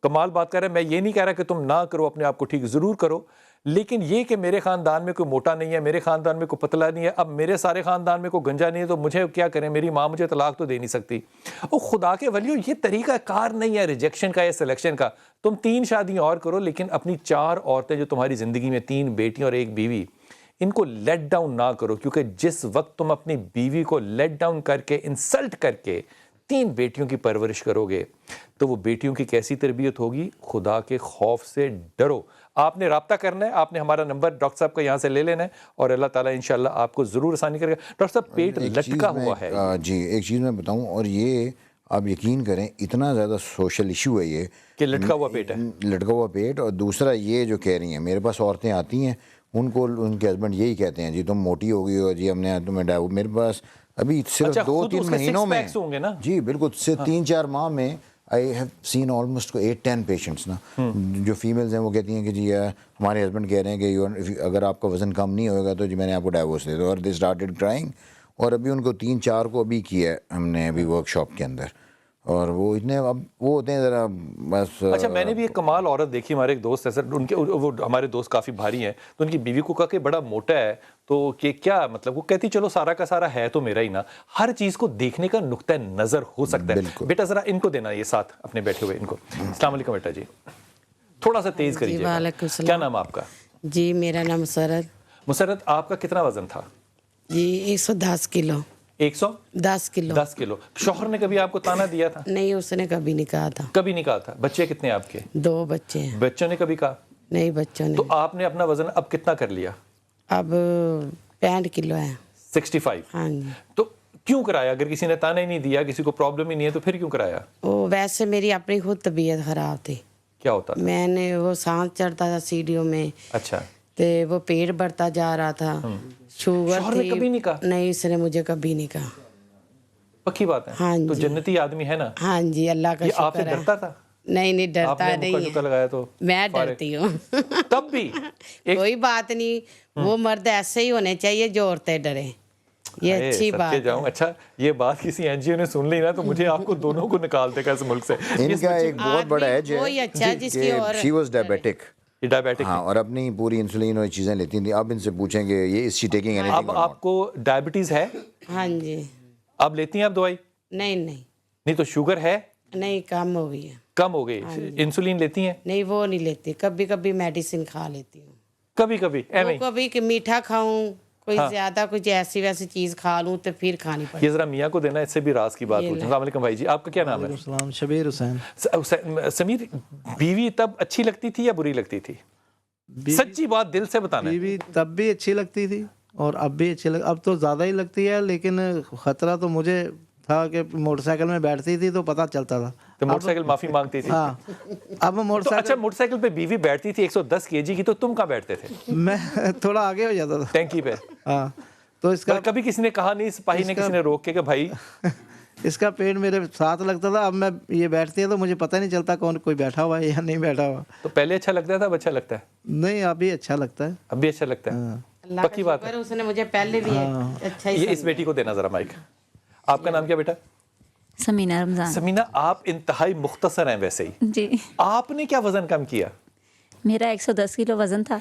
کمال بات کر رہا ہے. میں یہ نہیں کہہ رہا کہ تم نہ کرو اپنے آپ کو ٹھیک، ضرور کرو، لیکن یہ کہ میرے خاندان میں کوئی موٹا نہیں ہے، میرے خاندان میں کوئی پتلا نہیں ہے، اب میرے سارے خاندان میں کوئی گنجا نہیں ہے تو مجھے کیا کریں؟ میری ماں مجھے طلاق تو دے نہیں سکتی. اور خدا کے ولیو یہ طریقہ کار نہیں ہے ریجیکشن کا یا سلیکشن کا. تم 3 شادیاں اور کرو، لیکن اپنی 4 عورتیں جو تمہاری زندگی میں 3 بیٹیاں اور 1 بیوی، ان کو لیٹ ڈاؤن نہ کرو. کیونکہ جس وقت تم اپنی بیوی کو لیٹ ڈاؤن کر کے، انسلٹ کر کے 3 بیٹیوں کی پرورش کرو گے تو وہ بیٹیوں کی کیسی تربیت ہوگی؟ خدا کے خوف سے ڈرو. آپ نے رابطہ کرنا ہے، آپ نے ہمارا نمبر ڈاکٹر صاحب کا یہاں سے لے لینا ہے اور اللہ تعالیٰ انشاءاللہ آپ کو ضرور آسانی کرے گا. ڈاکٹر صاحب پیٹ لٹکا ہوا ہے. جی ایک چیز میں بتاؤں، اور یہ آپ یقین کریں اتنا زیادہ سوشل ایشو ہے یہ کہ لٹکا ہوا پیٹ ہے. لٹکا ہوا پیٹ. اور دوسرا یہ جو کہہ رہی ہیں، میرے پاس عورتیں آتی ہیں ان کو ان کے ہسبینڈ یہی کہتے ہیں جی تم موٹی ہو گئی ہو، جی ہم نے تمہیں میرے پاس ابھی صرف 2-3 مہینوں میں، جی بالکل 3-4 ماہ میں I have seen almost 8-10 patients نا، جو فیمیلز ہیں وہ کہتی ہیں کہ جی ہمارے ہسبینڈ کہہ رہے ہیں کہ اگر آپ کا وزن کم نہیں ہوگا تو جی میں نے آپ کو ڈائیورس دے دو. اور دے اسٹارٹڈ کرائنگ. اور ابھی ان کو 3-4 کو ابھی کیا ہے ہم نے ابھی ورک شاپ کے اندر. اور وہ اتنے اب وہ ہوتے ہیں ذرا بس. اچھا میں نے بھی ایک کمال عورت دیکھی، ہمارے ایک دوست ہے سر، ان کے وہ ہمارے دوست کافی بھاری ہیں، تو ان کی بیوی کو کہا کہ بڑا موٹا ہے تو کہ کیا مطلب؟ وہ کہتی چلو سارا کا سارا ہے تو میرا ہی نا. ہر چیز کو دیکھنے کا نقطہ نظر ہو سکتا ہے. بیٹا ذرا ان کو دینا یہ ساتھ اپنے بیٹھے ہوئے ان کو. السلام علیکم بیٹا جی، تھوڑا سا تیز کریے. وعلیکم السلام. کیا نام آپ کا؟ جی میرا نام مسرت. مسرت آپ کا کتنا وزن تھا؟ جی 110 کلو. 110 کلو. 10 کلو. شوہر نے کبھی آپ کو تانا دیا تھا؟ نہیں اس نے کبھی نہیں کہا تھا. کبھی نہیں کہا تھا. بچے کتنے آپ کے؟ 2 بچے ہیں. بچوں نے کبھی کہا؟ نہیں بچوں نے. تو آپ نے اپنا وزن اب کتنا کر لیا؟ اب 65 کلو ہے. 65. ہاں جی. تو کیوں کرایا؟ اگر کسی نے تانا ہی نہیں دیا, کسی کو پرابلم ہی نہیں ہے, تو پھر کیوں کرایا؟ وہ ویسے میری اپنی خود طبیعت خراب تھی. کیا ہوتا تھا؟ میں نے وہ سانس چڑھتا تھا سیڑھیوں میں. اچھا. تو وہ پیٹ بڑھتا جا رہا تھا. شوگر شوہر نے تھی. کبھی نہیں کہا؟ نہیں, اس نے مجھے کبھی نہیں کہا. پکی بات ہے. ہاں تو جی. جنتی آدمی ہے نا. ہاں جی, اللہ کا یہ آپ سے شکر ہے. ڈرتا تھا؟ نہیں ڈرتا آپ نے نہیں مکہ ٹکا لگایا تو میں ڈرتی ہوں. تب بھی کوئی بات نہیں, وہ مرد ایسے ہی ہونے چاہیے جو عورتیں ڈریں. یہ اچھی بات ہے. اچھا, یہ بات کسی این جی او نے سن لی نا تو مجھے آپ کو دونوں کو نکال دے گا اس ملک سے. ان کا ایک بہت بڑا ایج وہی اچھا جس کی اور شی واز ڈائبیٹک. ڈائبیٹک, ہاں, اور اپنی پوری انسولین اور چیزیں لیتی تھیں. اب ان سے پوچھیں کہ یہ از شی ٹیکنگ اینی تھنگ. اب آپ کو ڈائبٹیز ہے؟ ہاں جی. اب لیتی ہیں آپ دوائی؟ نہیں تو شوگر ہے؟ نہیں, کم ہو گئی ہے. کم ہو گئی. انسولین لیتی ہیں؟ نہیں, وہ نہیں لیتی. کبھی کبھی میڈیسن کھا لیتی ہوں. کبھی کبھی کبھی کہ میٹھا کھاؤں, کوئی زیادہ کچھ ایسی ویسی چیز کھا لوں تو پھر کھانی پڑتی. یہ ذرا میاں کو دینا, اس سے بھی راز کی بات پوچھیں. السلام علیکم بھائی جی, آپ کا کیا نام ہے؟ السلام. شبیر حسین. سمیر, بیوی تب اچھی لگتی تھی یا بری لگتی تھی؟ سچی بات دل سے بتانا. بیوی تب بھی اچھی لگتی تھی اور اب بھی اچھی اب تو زیادہ ہی لگتی ہے, لیکن خطرہ تو مجھے تھا کہ موٹر سائیکل میں بیٹھتی تھی تو پتہ چلتا تھا. تو موٹر سائیکل معافی مانگتی تھی؟ ہاں. اب موٹر سائیکل, اچھا, موٹر سائیکل پہ بیوی بیٹھتی تھی 110 kg کی, تو تم کہاں بیٹھتے تھے؟ میں تھوڑا آگے ہو جاتا تھا ٹینکی پہ. ہاں. تو اس کا کبھی کسی نے کہا نہیں, سپاہی نے کسی نے روک کے کہ بھائی اس کا پیٹ میرے ساتھ لگتا تھا. اب میں یہ بیٹھتی ہے تو مجھے پتہ نہیں چلتا کون کوئی بیٹھا ہوا ہے یا نہیں بیٹھا ہوا. تو پہلے اچھا لگتا تھا, اب اچھا لگتا ہے؟ نہیں, ابھی اچھا لگتا ہے. اب بھی اچھا لگتا ہے. اللہ کا پکی بات شکر ہے. اس نے مجھے پہلے بھی اچھا ہی. یہ اس بیٹی کو دینا ذرا مائک. آپ کا نام کیا بیٹا؟ سمینہ رمضان. سمینہ, آپ انتہائی مختصر ہیں ویسے ہی. جی. آپ نے کیا وزن کم کیا؟ میرا 110 کلو وزن تھا.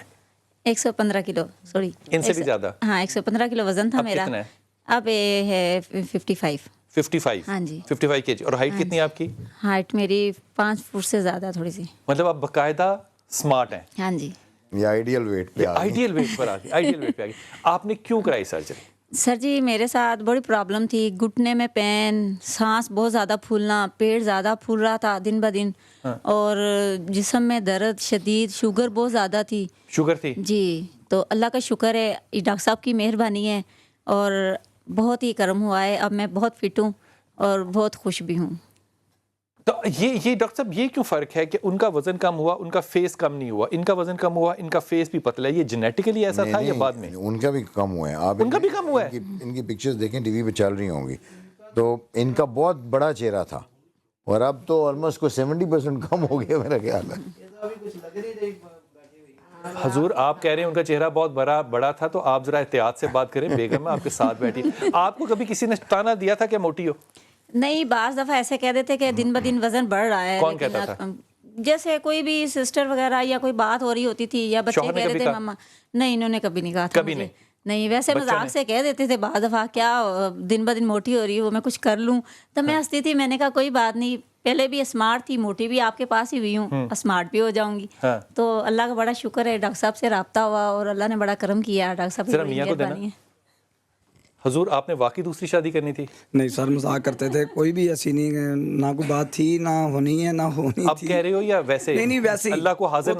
115 کلو, سوری. ان سے بھی زیادہ؟ ہاں, 115 کلو وزن تھا میرا. کتنا ہے اب یہ ہے 55. 55. ہاں جی. 55 kg. اور ہائٹ کتنی ہے آپ کی؟ ہائٹ میری 5 فٹ سے زیادہ تھوڑی سی. مطلب آپ باقاعدہ سمارٹ ہیں. ہاں جی. یہ آئیڈیل ویٹ پہ آئیڈیل ویٹ پر آ گئی. آئیڈیل ویٹ پہ آ گئی. آپ نے کیوں کرائی سرجری؟ سر جی, میرے ساتھ بڑی پرابلم تھی. گھٹنے میں پین, سانس بہت زیادہ پھولنا, پیٹ زیادہ پھول رہا تھا دن بہ دن, اور جسم میں درد شدید, شوگر بہت زیادہ تھی. شوگر تھی؟ جی. تو اللہ کا شکر ہے, ڈاکٹر صاحب کی مہربانی ہے اور بہت ہی کرم ہوا ہے. اب میں بہت فٹ ہوں اور بہت خوش بھی ہوں. تو یہ ڈاکٹر صاحب, یہ کیوں فرق ہے کہ ان کا وزن کم ہوا, ان کا فیس کم نہیں ہوا, ان کا وزن کم ہوا, ان کا فیس بھی پتلا ہے؟ یہ جینیٹیکلی ایسا تھا یا بعد میں؟ ان کا بھی کم ہوا ہے. آپ ان کا بھی کم ہوا ہے. ان کی پکچرز دیکھیں, ٹی وی پہ چل رہی ہوں گی, تو ان کا بہت بڑا چہرہ تھا اور اب تو آلموسٹ کو 70% کم ہو گیا میرا خیال ہے. حضور, آپ کہہ رہے ہیں ان کا چہرہ بہت بڑا تھا, تو آپ ذرا احتیاط سے بات کریں. بیگم آپ کے ساتھ بیٹھی. آپ کو کبھی کسی نے تانا دیا تھا کہ موٹی ہو؟ نہیں, بعض دفعہ ایسے کہہ دیتے کہ دن بہ دن وزن بڑھ رہا ہے. کون کہتا تھا؟ جیسے کوئی بھی سسٹر وغیرہ یا کوئی بات ہو رہی ہوتی تھی, یا بچے کہہ رہے تھے ماما. نہیں, انہوں نے کبھی نہیں کہا تھا. کبھی نہیں, ویسے مذاق سے کہہ دیتے تھے بعض دفعہ, کیا دن بہ دن موٹی ہو رہی ہو, میں کچھ کر لوں. تو میں ہنستی تھی. میں نے کہا کوئی بات نہیں, پہلے بھی اسمارٹ تھی, موٹی بھی آپ کے پاس ہی ہوئی ہوں, اسمارٹ بھی ہو جاؤں گی. تو اللہ کا بڑا شکر ہے, ڈاکٹر صاحب سے رابطہ ہوا اور اللہ نے بڑا کرم کیا. ڈاکٹر صاحب کی بڑی مہربانی ہے. حضور, آپ نے واقعی دوسری شادی کرنی تھی؟ نہیں سر, مذاق کرتے تھے. کوئی بھی ایسی نہیں, نہ کوئی بات تھی, نہ ہونی ہے, نہ ہونی تھی. اب کہہ رہے ہو یا ویسے؟ نہیں, ویسے اللہ کو حاضر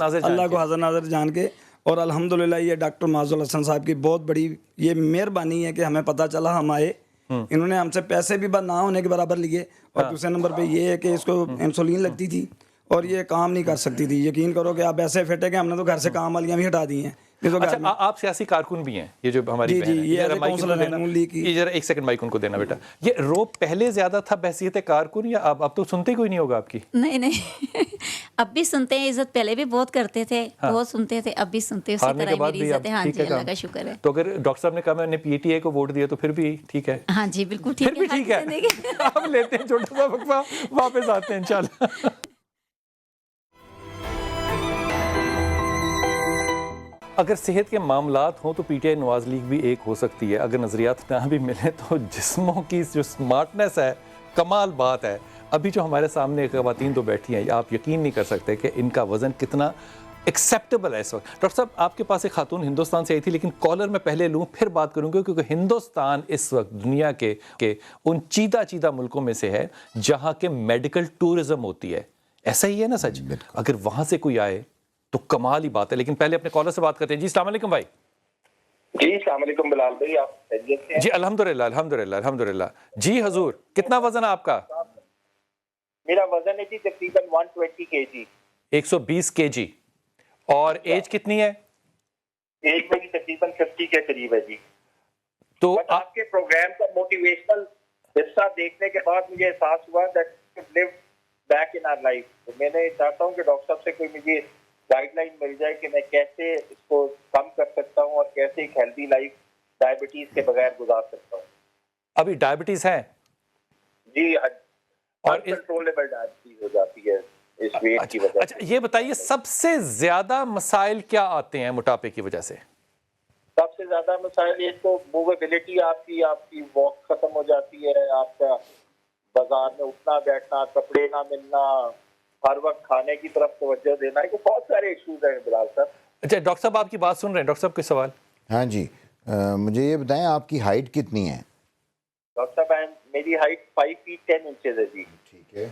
ناظر جان کے. اور الحمدللہ یہ ڈاکٹر معاذ الحسن صاحب کی بہت بڑی یہ مہربانی ہے کہ ہمیں پتہ چلا, ہم آئے, انہوں نے ہم سے پیسے بھی نہ ہونے کے برابر لیے. اور دوسرے نمبر پہ یہ ہے کہ اس کو انسولین لگتی تھی اور یہ کام نہیں کر سکتی تھی. یقین کرو کہ آپ ایسے فٹ ہے کہ ہم نے تو گھر سے کام والیاں بھی ہٹا دی ہیں. اچھا, آپ سیاسی کارکن بھی ہیں, یہ جو ہماری بہن ہے, ذرا ایک سیکنڈ مائک ان کو دینا بیٹا. یہ روب پہلے زیادہ تھا بحیثیت کارکن, یا اب تو سنتے کوئی نہیں ہوگا آپ کی؟ نہیں, اب بھی سنتے ہیں. عزت پہلے بھی بہت کرتے تھے, بہت سنتے تھے, اب بھی سنتے. اسی طرح میری عزت ہے. ہاں جی, اللہ کا شکر ہے. تو اگر ڈاکٹر صاحب نے کہا میں نے پی ٹی اے کو ووٹ دیا تو پھر بھی ٹھیک ہے؟ ہاں جی, بالکل ٹھیک ہے. آپ لیتے ہیں چھوٹا سا وقفہ, واپس آتے ہیں انشاءاللہ. اگر صحت کے معاملات ہوں تو P T I Nawaz league بھی ایک ہو سکتی ہے. اگر نظریات نہ بھی ملیں تو جسموں کی جو سمارٹنس ہے, کمال بات ہے. ابھی جو ہمارے سامنے خواتین تو بیٹھی ہیں, آپ یقین نہیں کر سکتے کہ ان کا وزن کتنا ایکسیپٹیبل ہے اس وقت. ڈاکٹر صاحب, آپ کے پاس ایک خاتون ہندوستان سے آئی تھی, لیکن کالر میں پہلے لوں پھر بات کروں گا, کیونکہ ہندوستان اس وقت دنیا کے ان چیدہ ملکوں میں سے ہے جہاں کے میڈیکل ٹورزم ہوتی ہے. ایسا ہی ہے نا سچ؟ اگر وہاں سے کوئی آئے تو کمال ہی بات ہے. لیکن پہلے اپنے کالر سے بات کرتے ہیں. جی السلام علیکم بھائی. جی السلام علیکم بلال بھائی، آپ خیریت سے ہیں؟ جی الحمدللہ الحمدللہ الحمدللہ. جی حضور کتنا وزن ہے آپ کا؟ میرا وزن ہے جی تقریباً 120 کے جی. 120 کے جی. اور ایج کتنی ہے؟ ایج میری تقریباً 50 کے قریب ہے جی. تو بس آپ کے پروگرام کا موٹیویشنل حصہ دیکھنے کے بعد مجھے احساس ہوا that live back in our life. تو میں نے چاہتا ہوں کہ ڈاکٹر صاحب سے کوئی مجھے گائیڈ لائن مل جائے کہ میں کیسے اس کو کم کر سکتا ہوں اور کیسے ایک ہیلدی لائف ڈائبٹیز کے بغیر گزار سکتا ہوں. ابھی ڈائبٹیز ہے؟ جی اور کنٹرولبل ڈائبٹیز ہو جاتی ہے اس ویٹ کی وجہ سے. اچھا یہ بتائیے سب سے زیادہ مسائل کیا آتے ہیں موٹاپے کی وجہ سے؟ سب سے زیادہ مسائل یہ تو موویبلٹی آپ کی واک ختم ہو جاتی ہے، آپ کا بازار میں اٹھنا بیٹھنا، کپڑے نہ ملنا، ہر وقت کھانے کی طرف توجہ دینا، یہ بہت سارے ایشوز ہیں بلال صاحب. اچھا ڈاکٹر صاحب آپ کی بات سن رہے ہیں. ڈاکٹر صاحب کوئی سوال؟ ہاں جی مجھے یہ بتائیں آپ کی ہائٹ کتنی ہے؟ ڈاکٹر صاحب میری ہائٹ 5 فیٹ 10 انچز ہے جی. ٹھیک ہے،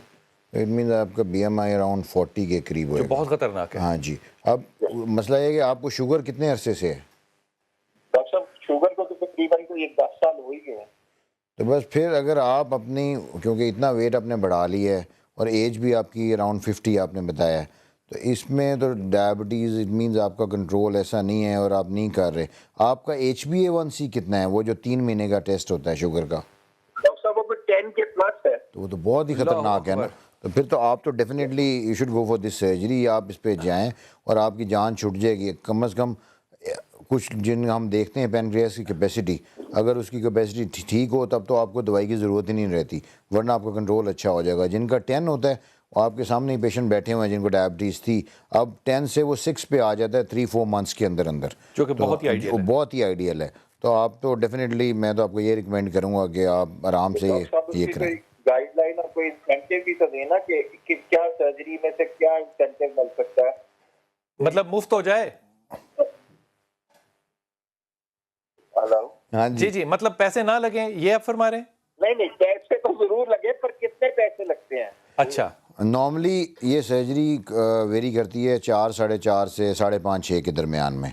اٹ مینز آپ کا بی ایم آئی اراؤنڈ 40 کے قریب ہوئے. جو بہت خطرناک ہے. ہاں جی. اب مسئلہ یہ ہے کہ آپ کو شوگر کتنے عرصے سے ہے؟ ڈاکٹر صاحب شوگر کو تو تقریباً کوئی 10 سال ہو ہی گئے ہیں. تو بس پھر اگر آپ اپنی کیونکہ اتنا ویٹ آپ نے بڑھا لی ہے اور ایج بھی آپ کی اراؤنڈ 50 آپ نے بتایا ہے، تو اس میں تو ڈائبٹیز اٹ مینز آپ کا کنٹرول ایسا نہیں ہے اور آپ نہیں کر رہے. آپ کا HbA1c کتنا ہے، وہ جو 3 مہینے کا ٹیسٹ ہوتا ہے شوگر کا؟ ڈاکٹر صاحب وہ 10 کے پلس ہے. تو وہ تو بہت ہی خطرناک ہے نا. تو پھر تو آپ تو definitely you should go for this surgery. آپ اس پہ جائیں اور آپ کی جان چھٹ جائے گی. کم از کم کچھ جن ہم دیکھتے ہیں پینکریاس کی کیپیسٹی، اگر اس کی کیپیسٹی ٹھیک ہو تب تو آپ کو دوائی کی ضرورت ہی نہیں رہتی، ورنہ آپ کا کنٹرول اچھا ہو جائے گا. جن کا 10 ہوتا ہے وہ آپ کے سامنے ہی پیشنٹ بیٹھے ہوئے ہیں جن کو ڈائبٹیز تھی، اب 10 سے وہ 6 پہ آ جاتا ہے 3-4 منتھس کے اندر اندر، جو کہ بہت ہی آئیڈیل ہے. بہت ہی آئیڈیل ہے. تو آپ تو ڈیفینیٹلی میں تو آپ کو یہ ریکمینڈ کروں گا کہ آپ آرام سے یہ کریں. گائیڈ لائن اور کوئی انسینٹیو بھی تو دینا کہ کیا سرجری میں سے کیا انسینٹیو مل سکتا ہے، مطلب مفت ہو جائے. ہلو ہاں جی جی مطلب پیسے نہ لگیں یہ آپ فرما رہے ہیں؟ نہیں پیسے تو ضرور لگے پر کتنے پیسے لگتے ہیں؟ اچھا نارملی یہ سرجری ویری کرتی ہے 4 ساڑھے 4 سے 5.5 6 کے درمیان میں.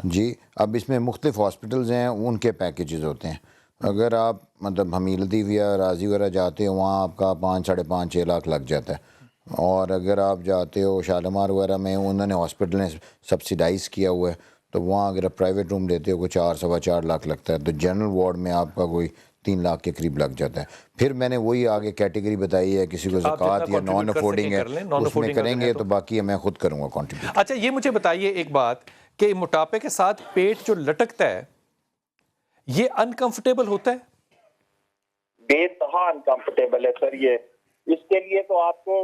جی اب اس میں مختلف ہاسپٹلز ہیں، ان کے پیکیجز ہوتے ہیں. اگر آپ مطلب حمیلتی یا راضی وغیرہ جاتے ہو وہاں آپ کا 5 ساڑھے 5 6 لاکھ لگ جاتا ہے. اور اگر آپ جاتے ہو شالمار وغیرہ میں انہوں نے ہاسپٹل نے سبسیڈائز کیا ہوا ہے، تو وہاں اگر آپ پرائیویٹ روم لیتے ہو کوئی 4-4.25 لاکھ لگتا ہے. تو جنرل وارڈ میں آپ کا کوئی 3 لاکھ کے قریب لگ جاتا ہے. پھر میں نے وہی آگے کیٹیگری بتائی ہے، کسی کو زکوٰۃ یا نان افورڈنگ ہے اس میں کریں گے، تو باقی میں خود کروں گا کنٹریبیوٹ. اچھا یہ مجھے بتائیے ایک بات کہ موٹاپے کے ساتھ پیٹ جو لٹکتا ہے یہ انکمفرٹیبل ہوتا ہے؟ بے انتہا انکمفرٹیبل ہے سر. یہ اس کے لیے تو آپ کو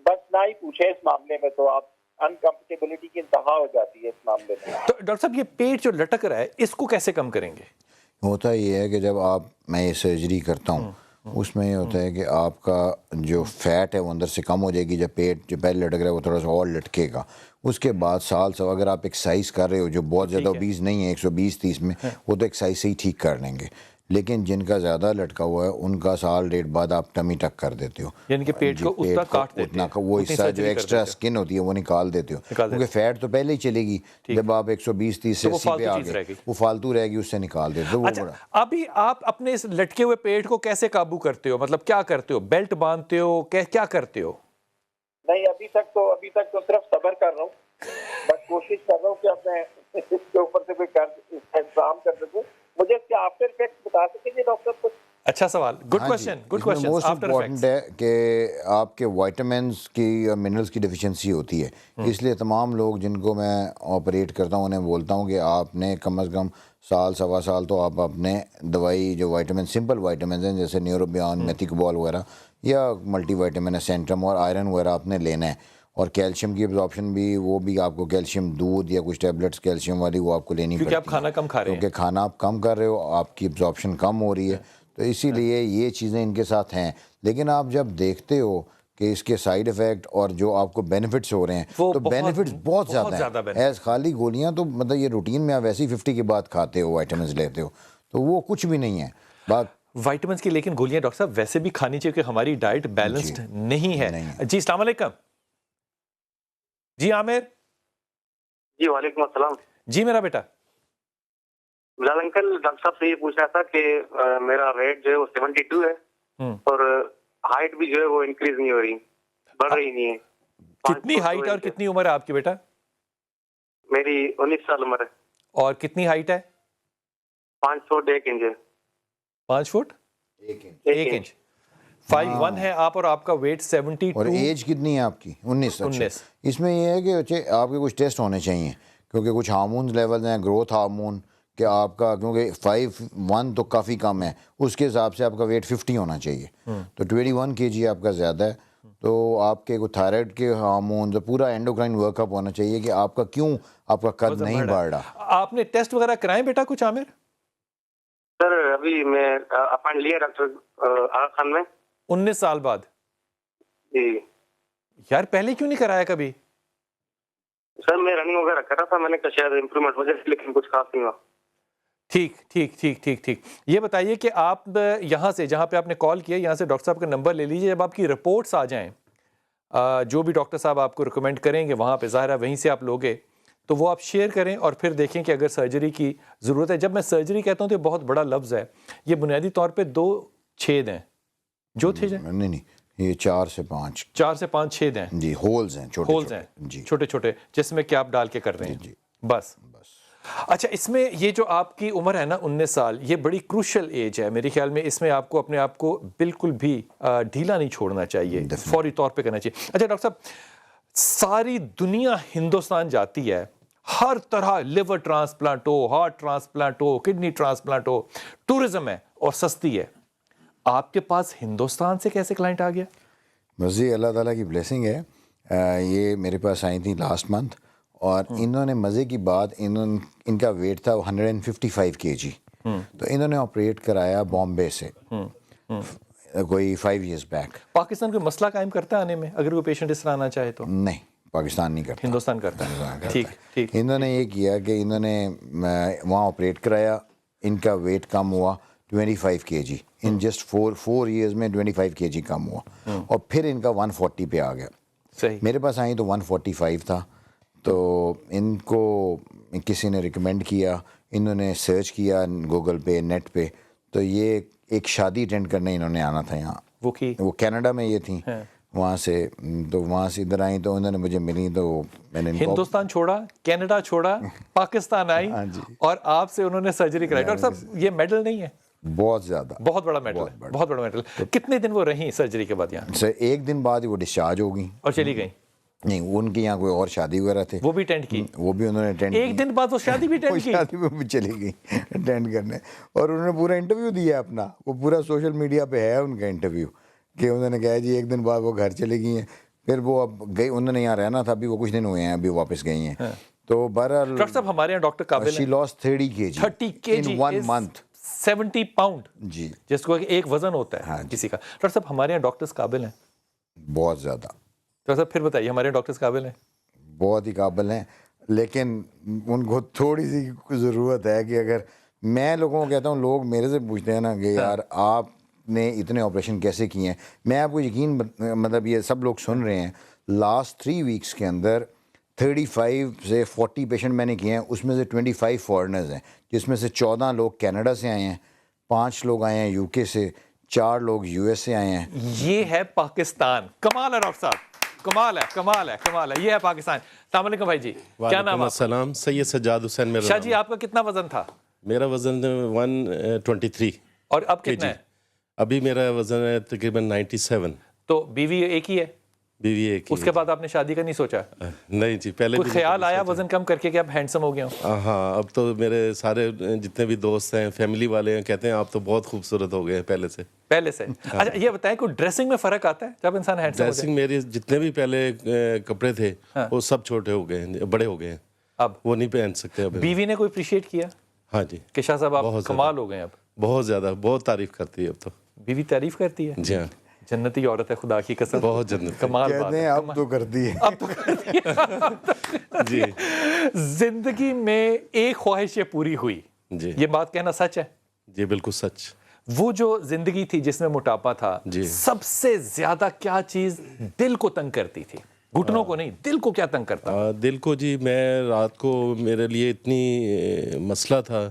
بس نہ ہی پوچھیں، اس معاملے میں تو آپ انکمفرٹیبلٹی کی انتہا ہو جاتی ہے اس معاملے میں. تو ڈاکٹر صاحب یہ پیٹ جو لٹک رہا ہے اس کو کیسے کم کریں گے؟ ہوتا یہ ہے کہ جب میں یہ سرجری کرتا ہوں اس میں یہ ہوتا ہے کہ آپ کا جو فیٹ ہے وہ اندر سے کم ہو جائے گی. جب پیٹ جو پہلے لٹک رہا ہے وہ تھوڑا سا اور لٹکے گا. اس کے بعد سال اگر آپ ایکسرسائز کر رہے ہو جو بہت زیادہ اوبیز نہیں ہے 120-30 میں، وہ تو ایکسرسائز سے ہی ٹھیک کر لیں گے. لیکن جن کا زیادہ لٹکا ہوا ہے ان کا سال ڈیڑھ بعد آپ ٹمی ٹک کر دیتے ہو، یعنی کہ پیٹ کو اتنا کاٹ دیتے ہیں، وہ حصہ جو ایکسٹرا سکن ہوتی ہے وہ نکال دیتے ہو، کیونکہ فیٹ تو پہلے ہی چلے گی. جب آپ 120-30 سے 80 پہ آ گئے وہ فالتو رہے گی، اس سے نکال دیتے ہو. اچھا ابھی آپ اپنے اس لٹکے ہوئے پیٹ کو کیسے قابو کرتے ہو؟ مطلب کیا کرتے ہو؟ بیلٹ باندھتے ہو؟ کیا کرتے ہو؟ نہیں ابھی تک تو صرف صبر کر رہا ہوں، بس کوشش کر رہا ہوں کہ اب میں اس کے اوپر سے کوئی انتظام کر سکوں. مجھے اس کے آفٹر افیکٹس بتا سکیں گے ڈاکٹر کچھ؟ اچھا سوال، گڈ کوشچن. موسٹ امپورٹنٹ ہے کہ آپ کے وائٹامنس کی یا منرلس کی ڈیفیشنسی ہوتی ہے. اس لیے تمام لوگ جن کو میں آپریٹ کرتا ہوں انہیں بولتا ہوں کہ آپ نے کم از کم سال سوا سال تو آپ اپنے دوائی جو وائٹامن سمپل وائٹامنز ہیں جیسے نیوروبیان میتھیکبال وغیرہ یا ملٹی وائٹامن سینٹرم اور آئرن وغیرہ آپ نے لینا ہے. اور کیلشیم کی ابزارپشن بھی وہ بھی آپ کو کیلشیم دودھ یا کچھ ٹیبلٹس کیلشیم والی وہ آپ کو لینی پڑتی ہے، کیونکہ آپ کھانا کم کھا رہے ہیں، کیونکہ کھانا آپ کم کر رہے ہو، آپ کی ابزارپشن کم ہو رہی ہے. تو اسی لیے یہ چیزیں ان کے ساتھ ہیں. لیکن آپ جب دیکھتے ہو کہ اس کے سائیڈ ایفیکٹ اور جو آپ کو بینیفٹس ہو رہے ہیں تو بینیفٹس بہت زیادہ ہیں. ایز خالی گولیاں تو مطلب یہ روٹین میں آپ ویسے ہی 50 کے بعد کھاتے ہو، وائٹامنز لیتے ہو، تو وہ کچھ بھی نہیں ہے. وائٹامنز کی لیکن گولیاں ڈاکٹر صاحب ویسے بھی کھانی چاہیے کہ ہماری ڈائٹ بیلنسڈ نہیں ہے. جی السلام علیکم. جی عامر. جی وعلیکم السلام. جی میرا بیٹا. بلال انکل, ڈاکٹر صاحب سے یہ پوچھنا تھا کہ میرا ویٹ جو ہے وہ 72 ہے اور ہائٹ بھی جو ہے وہ انکریز نہیں ہو رہی, بڑھ رہی نہیں ہے. کتنی ہائٹ اور کتنی عمر ہے آپ کی بیٹا؟ میری 19 سال عمر ہے. اور کتنی ہائٹ ہے؟ 5 فٹ 1 انچ ہے. 5 فٹ 1 انچ. 5'1" ہے آپ, اور آپ کا ویٹ 72. اور ایج کتنی ہے آپ کی؟ 19. اس میں یہ ہے کہ آپ کے کچھ ٹیسٹ ہونے چاہیے, کیونکہ کچھ ہارمونز لیول ہیں, گروتھ ہارمون, کہ آپ کا, کیونکہ 5'1" تو کافی کم ہے, اس کے حساب سے آپ کا ویٹ 50 ہونا چاہیے. تو 21 kg آپ کا زیادہ ہے. تو آپ کے تھائرائڈ کے ہارمونز, پورا اینڈوکرائن ورک اپ ہونا چاہیے کہ آپ کا کیوں آپ کا قد نہیں بڑھ رہا. آپ نے ٹیسٹ وغیرہ کرائیں بیٹا کچھ عامر؟ سر ابھی میں اپائنٹ لیا ڈاکٹر آغا خان میں. 19 سال بعد؟ جی. یار پہلے کیوں نہیں کرایا کبھی؟ سر میں رننگ وغیرہ کر رہا تھا, میں نے کہا شاید امپرومنٹ ہو جائے, لیکن کچھ خاص نہیں ہوا. ٹھیک ٹھیک ٹھیک ٹھیک ٹھیک. یہ بتائیے کہ آپ یہاں سے, جہاں پہ آپ نے کال کیا, یہاں سے ڈاکٹر صاحب کا نمبر لے لیجئے. جب آپ کی رپورٹس آ جائیں, جو بھی ڈاکٹر صاحب آپ کو ریکمینڈ کریں گے وہاں پہ, ظاہر ہے وہیں سے آپ لوگے, تو وہ آپ شیئر کریں اور پھر دیکھیں کہ اگر سرجری کی ضرورت ہے. جب میں سرجری کہتا ہوں تو یہ بہت بڑا لفظ ہے. یہ بنیادی طور پہ 2 چھید ہیں. جو تھے نہیں, یہ 4 سے 5 چھید ہیں جی, ہولز ہیں, چھوٹے چھوٹے, جس میں کہ آپ ڈال کے کر رہے ہیں. بس. اچھا, اس میں یہ جو آپ کی عمر ہے نا 19 سال, یہ بڑی کروشل ایج ہے میرے خیال میں. اس میں آپ کو اپنے آپ کو بالکل بھی ڈھیلا نہیں چھوڑنا چاہیے, فوری طور پہ کرنا چاہیے. اچھا ڈاکٹر صاحب, ساری دنیا ہندوستان جاتی ہے, ہر طرح لیور ٹرانسپلانٹ ہو, ہارٹ ٹرانسپلانٹ ہو, کڈنی ٹرانسپلانٹ ہو, ٹورزم ہے اور سستی ہے. آپ کے پاس ہندوستان سے کیسے کلائنٹ آ گیا؟ بس جی اللہ تعالیٰ کی بلیسنگ ہے. یہ میرے پاس آئی تھیں لاسٹ منتھ, اور انہوں نے مزے کی بات, ان کا ویٹ تھا 155 kg. تو انہوں نے آپریٹ کرایا بامبے سے کوئی 5 years بیک. پاکستان کوئی مسئلہ قائم کرتا ہے آنے میں اگر کوئی پیشنٹ اس طرح آنا چاہے تو؟ نہیں, پاکستان نہیں کرتا, ہندوستان کرتا ہے. ٹھیک ٹھیک. انہوں نے یہ کیا کہ انہوں نے وہاں آپریٹ کرایا, ان کا ویٹ کم ہوا 25 kg. ان جسٹ 4 years میں 25 kg کم ہوا, اور پھر ان کا 140 پہ آ گیا. صحیح. میرے پاس آئی تو 145 تھا. تو ان کو کسی نے ریکمینڈ کیا, انہوں نے سرچ کیا گوگل پہ, نیٹ پہ, تو یہ ایک شادی اٹینڈ کرنے انہوں نے آنا تھا یہاں. وہ کینیڈا میں یہ تھیں, وہاں سے, تو وہاں سے ادھر آئیں تو انہوں نے مجھے ملی, تو میں نے ہندوستان چھوڑا, کینیڈا چھوڑا, پاکستان آئی, اور آپ سے انہوں نے سرجری کرائی. ڈاکٹر صاحب یہ میڈل نہیں ہے؟ بہت زیادہ, بہت بڑا میڈل, بہت بڑا میڈل. کتنے دن وہ رہیں سرجری کے بعد یہاں؟ سر 1 دن بعد وہ ڈسچارج ہو گئی اور چلی گئی. نہیں, ان کے یہاں کوئی اور شادی وغیرہ تھے, وہ بھی اٹینڈ کی, وہ بھی انہوں نے اٹینڈ, 1 دن بعد وہ شادی بھی اٹینڈ کی, شادی میں بھی چلی گئی اٹینڈ کرنے. اور انہوں نے پورا انٹرویو دیا اپنا, وہ پورا سوشل میڈیا پہ ہے ان کا انٹرویو, کہ انہوں نے کہا جی 1 دن بعد وہ گھر چلی گئی ہیں. پھر وہ اب گئی, انہوں نے یہاں رہنا تھا, ابھی وہ کچھ دن ہوئے ہیں, ابھی واپس گئی ہیں. تو بہرحال ڈاکٹر صاحب ہمارے یہاں ڈاکٹر قابل ہیں, she lost 30 kg in 1 month, 70 pound جی, جس کو ایک وزن ہوتا ہے کسی کا. ڈاکٹر صاحب ہمارے یہاں ڈاکٹرز قابل ہیں بہت زیادہ. ڈاکٹر صاحب پھر بتائیے, ہمارے یہاں ڈاکٹرز قابل ہیں؟ بہت ہی قابل ہیں, لیکن ان کو تھوڑی سی ضرورت ہے کہ اگر میں لوگوں کو کہتا ہوں, لوگ میرے سے پوچھتے ہیں نا کہ یار آپ نے اتنے آپریشن کیسے کیے ہیں, میں آپ کو یقین, مطلب یہ سب لوگ سن رہے ہیں, لاسٹ 3 weeks کے اندر 35 سے 40 پیشنٹ میں نے کیے ہیں, اس میں سے 25 فارنرز ہیں, جس میں سے 14 لوگ کینیڈا سے آئے ہیں, 5 لوگ آئے ہیں UK سے, 4 لوگ US سے آئے ہیں. یہ ہے پاکستان. کمال ہے ڈاکٹر صاحب, کمال ہے, کمال ہے, کمال ہے. یہ ہے پاکستان. السلام علیکم بھائی جی, کیا نام ہے؟ السلام, سید سجاد حسین میرا. شاہ جی آپ کا کتنا وزن تھا؟ میرا وزن 123. اور اب کتنا ہے؟ ابھی میرا وزن ہے تقریباً 97. تو بیوی ایک ہی ہے؟ بیوی ایک ہی. اس کے بعد آپ نے شادی کا نہیں سوچا؟ نہیں جی, پہلے کوئی خیال آیا وزن کم کر کے کہ آپ ہینڈسم ہو گیا ہوں؟ ہاں, اب تو میرے سارے جتنے بھی دوست ہیں, فیملی والے ہیں, کہتے ہیں آپ تو بہت خوبصورت ہو گئے ہیں پہلے سے. اچھا یہ بتائیں, کوئی ڈریسنگ میں فرق آتا ہے جب انسان ہینڈسم ہو جائے؟ ڈریسنگ میری جتنے بھی پہلے کپڑے تھے وہ سب چھوٹے ہو گئے ہیں, بڑے ہو گئے ہیں, اب وہ نہیں پہن سکتے. اب بیوی نے کوئی اپریشیٹ کیا؟ ہاں جی, کہ شاہ صاحب آپ کمال ہو گئے ہیں اب؟ بہت زیادہ, بہت تعریف کرتی ہے اب تو. بیوی تعریف کرتی ہے؟ جی ہاں, جنتی عورت ہے خدا کی قسم, بہت جنت. کمال بات ہے. اب تو کرتی ہے, اب تو کرتی ہے جی. زندگی میں ایک خواہش پوری ہوئی جی, یہ بات کہنا سچ ہے؟ جی بالکل سچ. وہ جو زندگی تھی جس میں موٹاپا تھا, سب سے زیادہ کیا چیز دل کو تنگ کرتی تھی؟ گھٹنوں کو نہیں, دل کو کیا تنگ کرتا؟ دل کو جی, میں رات کو میرے لیے اتنی مسئلہ تھا